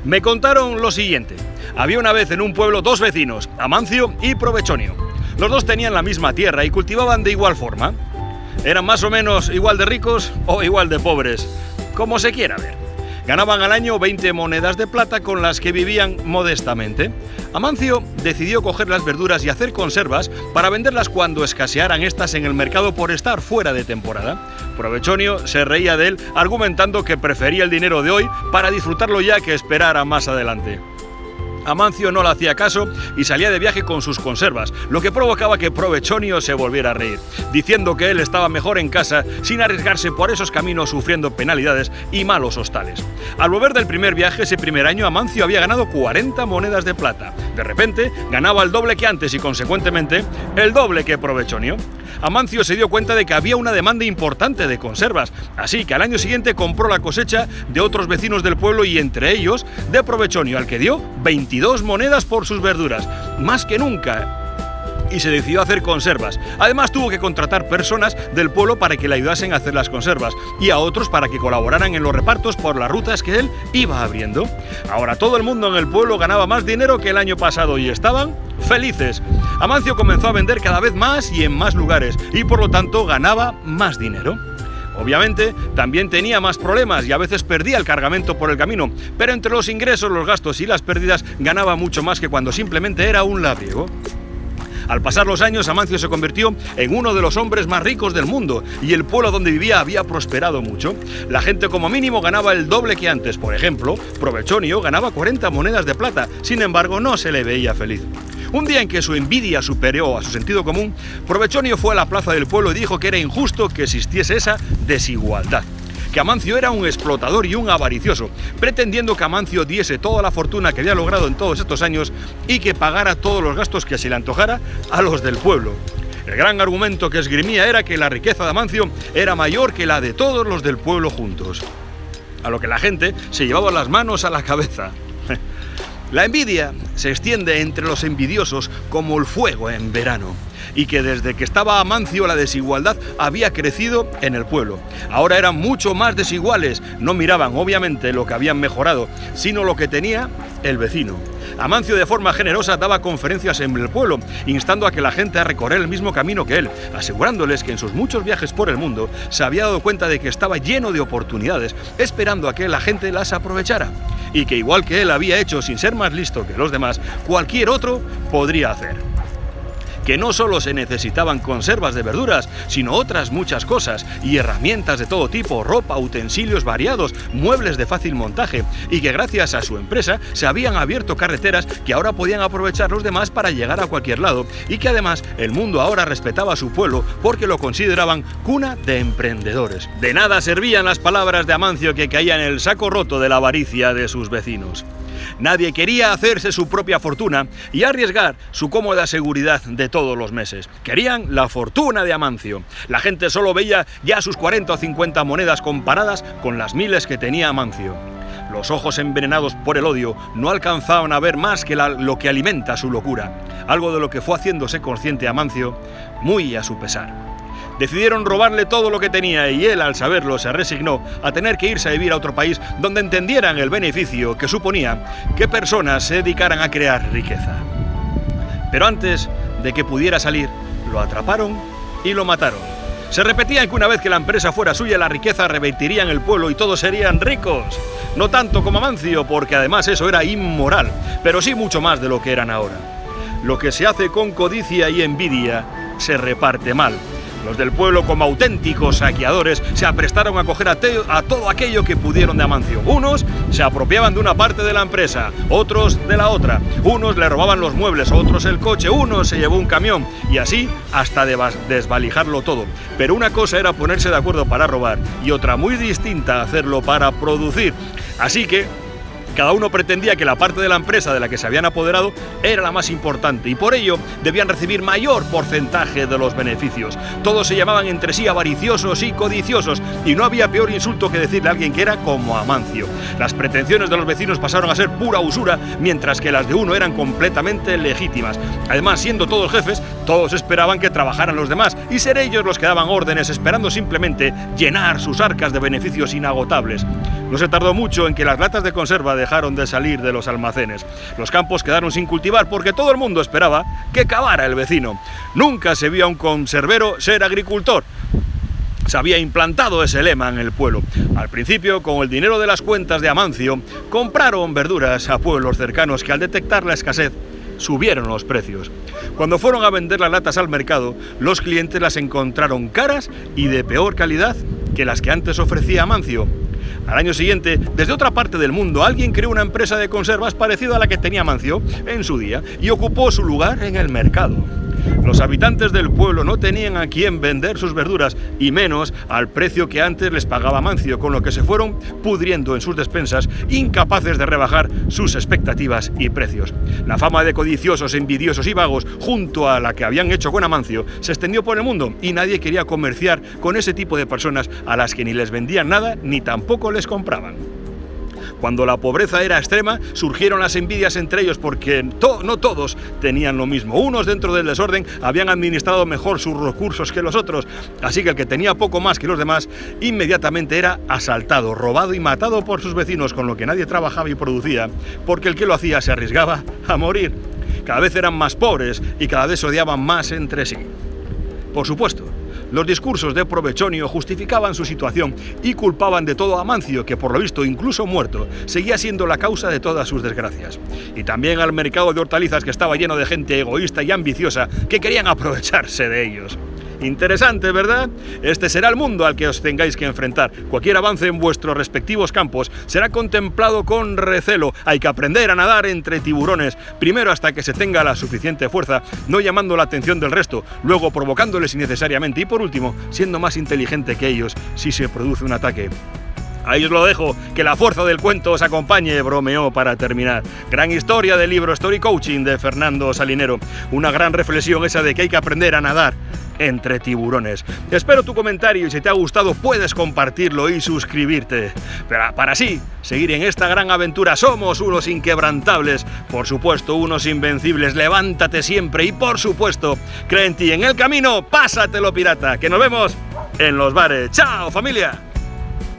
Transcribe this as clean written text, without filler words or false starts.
Me contaron lo siguiente. Había una vez en un pueblo dos vecinos, Amancio y Provechonio. Los dos tenían la misma tierra y cultivaban de igual forma. Eran más o menos igual de ricos o igual de pobres, como se quiera ver. Ganaban al año 20 monedas de plata con las que vivían modestamente. Amancio decidió coger las verduras y hacer conservas para venderlas cuando escasearan estas en el mercado por estar fuera de temporada. Provechonio se reía de él, argumentando que prefería el dinero de hoy para disfrutarlo ya que esperar a más adelante. Amancio no le hacía caso y salía de viaje con sus conservas, lo que provocaba que Provechonio se volviera a reír, diciendo que él estaba mejor en casa sin arriesgarse por esos caminos sufriendo penalidades y malos hostales. Al volver del primer viaje ese primer año, Amancio había ganado 40 monedas de plata. De repente, ganaba el doble que antes y, consecuentemente, el doble que Provechonio. Amancio se dio cuenta de que había una demanda importante de conservas, así que al año siguiente compró la cosecha de otros vecinos del pueblo y entre ellos de Provechonio, al que dio 22 monedas por sus verduras, más que nunca, y se decidió a hacer conservas. Además tuvo que contratar personas del pueblo para que le ayudasen a hacer las conservas y a otros para que colaboraran en los repartos por las rutas que él iba abriendo. Ahora todo el mundo en el pueblo ganaba más dinero que el año pasado y estaban felices. Amancio comenzó a vender cada vez más y en más lugares y por lo tanto ganaba más dinero. Obviamente, también tenía más problemas y a veces perdía el cargamento por el camino, pero entre los ingresos, los gastos y las pérdidas ganaba mucho más que cuando simplemente era un labriego. Al pasar los años, Amancio se convirtió en uno de los hombres más ricos del mundo y el pueblo donde vivía había prosperado mucho. La gente como mínimo ganaba el doble que antes. Por ejemplo, Provechonio ganaba 40 monedas de plata, sin embargo no se le veía feliz. Un día en que su envidia superó a su sentido común, Provechonio fue a la plaza del pueblo y dijo que era injusto que existiese esa desigualdad, que Amancio era un explotador y un avaricioso, pretendiendo que Amancio diese toda la fortuna que había logrado en todos estos años y que pagara todos los gastos que se le antojara a los del pueblo. El gran argumento que esgrimía era que la riqueza de Amancio era mayor que la de todos los del pueblo juntos. A lo que la gente se llevaba las manos a la cabeza. La envidia se extiende entre los envidiosos como el fuego en verano, y que desde que estaba Amancio la desigualdad había crecido en el pueblo. Ahora eran mucho más desiguales, no miraban obviamente lo que habían mejorado, sino lo que tenía el vecino. Amancio de forma generosa daba conferencias en el pueblo, instando a que la gente a recorrer el mismo camino que él, asegurándoles que en sus muchos viajes por el mundo se había dado cuenta de que estaba lleno de oportunidades, esperando a que la gente las aprovechara, y que igual que él había hecho sin ser más listo que los demás, cualquier otro podría hacer. Que no solo se necesitaban conservas de verduras, sino otras muchas cosas y herramientas de todo tipo, ropa, utensilios variados, muebles de fácil montaje, y que gracias a su empresa se habían abierto carreteras que ahora podían aprovechar los demás para llegar a cualquier lado, y que además el mundo ahora respetaba a su pueblo porque lo consideraban cuna de emprendedores. De nada servían las palabras de Amancio, que caían en el saco roto de la avaricia de sus vecinos. Nadie quería hacerse su propia fortuna y arriesgar su cómoda seguridad de todos los meses. Querían la fortuna de Amancio. La gente solo veía ya sus 40 o 50 monedas comparadas con las miles que tenía Amancio. Los ojos envenenados por el odio no alcanzaban a ver más que lo que alimenta su locura, algo de lo que fue haciéndose consciente Amancio, muy a su pesar. Decidieron robarle todo lo que tenía y él, al saberlo, se resignó a tener que irse a vivir a otro país donde entendieran el beneficio que suponía que personas se dedicaran a crear riqueza. Pero antes de que pudiera salir, lo atraparon y lo mataron. Se repetía que una vez que la empresa fuera suya, la riqueza revertiría en el pueblo y todos serían ricos. No tanto como Amancio, porque además eso era inmoral, pero sí mucho más de lo que eran ahora. Lo que se hace con codicia y envidia se reparte mal. Los del pueblo, como auténticos saqueadores, se aprestaron a coger a todo aquello que pudieron de Amancio. Unos se apropiaban de una parte de la empresa, otros de la otra. Unos le robaban los muebles, otros el coche, uno se llevó un camión y así hasta desvalijarlo todo. Pero una cosa era ponerse de acuerdo para robar y otra muy distinta hacerlo para producir. Así que cada uno pretendía que la parte de la empresa de la que se habían apoderado era la más importante y por ello debían recibir mayor porcentaje de los beneficios. Todos se llamaban entre sí avariciosos y codiciosos y no había peor insulto que decirle a alguien que era como Amancio. Las pretensiones de los vecinos pasaron a ser pura usura, mientras que las de uno eran completamente legítimas. Además, siendo todos jefes, todos esperaban que trabajaran los demás y ser ellos los que daban órdenes, esperando simplemente llenar sus arcas de beneficios inagotables. No se tardó mucho en que las latas de conserva dejaron de salir de los almacenes. Los campos quedaron sin cultivar porque todo el mundo esperaba que cavara el vecino. Nunca se vio a un conservero ser agricultor. Se había implantado ese lema en el pueblo. Al principio, con el dinero de las cuentas de Amancio, compraron verduras a pueblos cercanos que al detectar la escasez subieron los precios. Cuando fueron a vender las latas al mercado, los clientes las encontraron caras y de peor calidad que las que antes ofrecía Amancio. Al año siguiente, desde otra parte del mundo, alguien creó una empresa de conservas parecida a la que tenía Amancio en su día y ocupó su lugar en el mercado. Los habitantes del pueblo no tenían a quién vender sus verduras y menos al precio que antes les pagaba Amancio, con lo que se fueron pudriendo en sus despensas, incapaces de rebajar sus expectativas y precios. La fama de codiciosos, envidiosos y vagos, junto a la que habían hecho con Amancio, se extendió por el mundo y nadie quería comerciar con ese tipo de personas a las que ni les vendían nada ni tampoco les compraban. Cuando la pobreza era extrema, surgieron las envidias entre ellos porque no todos tenían lo mismo. Unos, dentro del desorden, habían administrado mejor sus recursos que los otros, así que el que tenía poco más que los demás inmediatamente era asaltado, robado y matado por sus vecinos, con lo que nadie trabajaba y producía, porque el que lo hacía se arriesgaba a morir. Cada vez eran más pobres y cada vez se odiaban más entre sí. Por supuesto, los discursos de Provechonio justificaban su situación y culpaban de todo a Amancio, que por lo visto, incluso muerto, seguía siendo la causa de todas sus desgracias. Y también al mercado de hortalizas, que estaba lleno de gente egoísta y ambiciosa que querían aprovecharse de ellos. Interesante, ¿verdad? Este será el mundo al que os tengáis que enfrentar. Cualquier avance en vuestros respectivos campos será contemplado con recelo. Hay que aprender a nadar entre tiburones, primero hasta que se tenga la suficiente fuerza, no llamando la atención del resto, luego provocándoles innecesariamente y por último, siendo más inteligente que ellos si se produce un ataque. Ahí os lo dejo, que la fuerza del cuento os acompañe, bromeó para terminar. Gran historia del libro Story Coaching de Fernando Salinero. Una gran reflexión esa de que hay que aprender a nadar entre tiburones. Espero tu comentario y si te ha gustado puedes compartirlo y suscribirte. Pero para así seguir en esta gran aventura somos unos inquebrantables, por supuesto unos invencibles. Levántate siempre y por supuesto cree en ti. En el camino, pásatelo pirata, que nos vemos en los bares. ¡Chao, familia!